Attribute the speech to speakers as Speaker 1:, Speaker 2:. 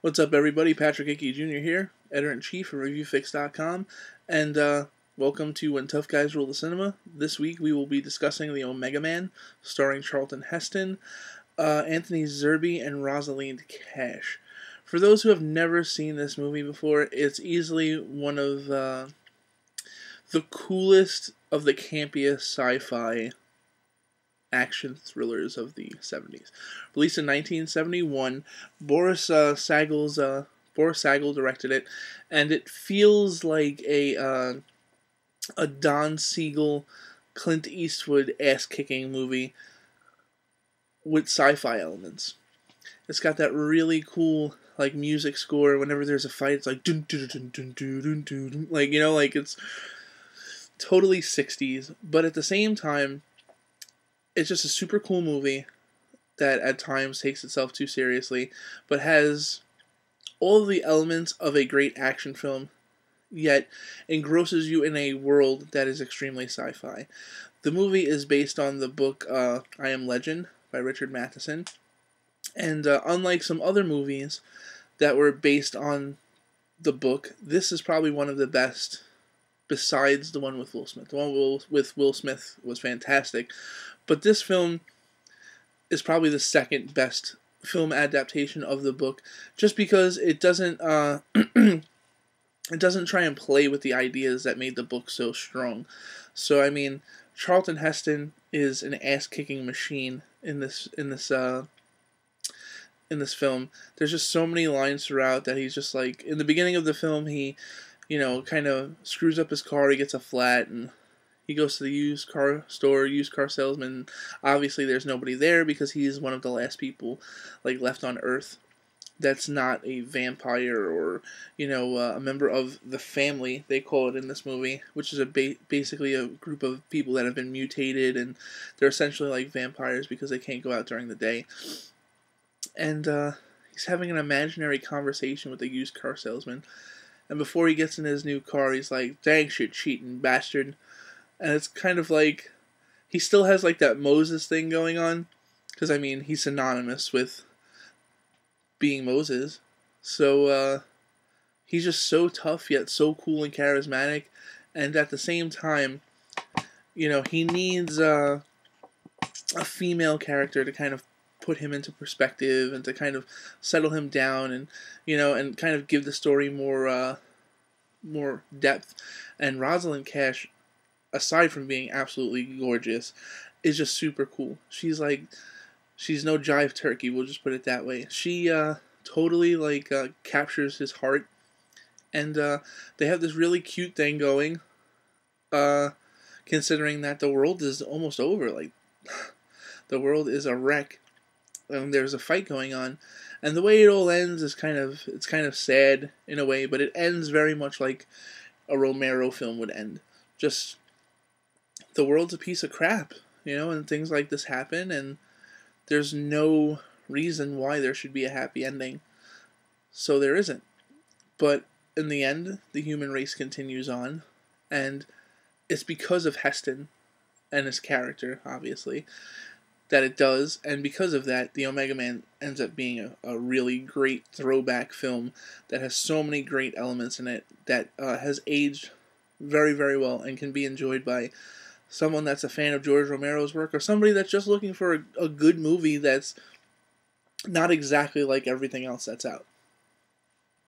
Speaker 1: What's up, everybody? Patrick Hickey Jr. here, editor-in-chief of ReviewFix.com, and welcome to When Tough Guys Rule the Cinema. This week we will be discussing The Omega Man, starring Charlton Heston, Anthony Zerbe, and Rosalind Cash. For those who have never seen this movie before, it's easily one of the coolest of the campiest sci-fi action thrillers of the 70s. Released in 1971, Boris Sagal directed it, and it feels like a Don Siegel, Clint Eastwood ass-kicking movie with sci-fi elements. It's got that really cool music score. Whenever there's a fight, it's like dun dun dun dun dun dun dun, it's totally 60s, but at the same time, it's just a super cool movie that at times takes itself too seriously, but has all of the elements of a great action film, yet engrosses you in a world that is extremely sci-fi. The movie is based on the book I Am Legend by Richard Matheson, and unlike some other movies that were based on the book, this is probably one of the best, besides the one with Will Smith. The one with Will Smith was fantastic, but this film is probably the second best film adaptation of the book, just because it doesn't it doesn't try and play with the ideas that made the book so strong. So I mean, Charlton Heston is an ass-kicking machine in this film. There's just so many lines throughout that he's just like, in the beginning of the film, he kind of screws up his car, he gets a flat, and he goes to the used car store, used car salesman. Obviously, there's nobody there because he's one of the last people left on Earth that's not a vampire or a member of the family, they call it in this movie, which is basically a group of people that have been mutated, and they're essentially like vampires because they can't go out during the day. And he's having an imaginary conversation with the used car salesman. And before he gets in his new car, he's like, "Thanks, you cheating bastard." And it's kind of like, he still has that Moses thing going on, because I mean, he's synonymous with being Moses. So he's just so tough yet so cool and charismatic, and at the same time, he needs a female character to kind of put him into perspective and to kind of settle him down, and and kind of give the story more depth. And Rosalind Cash, aside from being absolutely gorgeous, is just super cool. She's no jive turkey, we'll just put it that way. She totally captures his heart, and they have this really cute thing going, considering that the world is almost over. The world is a wreck, and there's a fight going on, and the way it all ends is kind of sad in a way, but it ends very much like a Romero film would end. Just, the world's a piece of crap, and things like this happen, and there's no reason why there should be a happy ending. So there isn't. But in the end, the human race continues on, and it's because of Heston and his character, obviously, that it does, and because of that, The Omega Man ends up being a really great throwback film that has so many great elements in it that has aged very, very well and can be enjoyed by someone that's a fan of George Romero's work, or somebody that's just looking for a good movie that's not exactly like everything else that's out.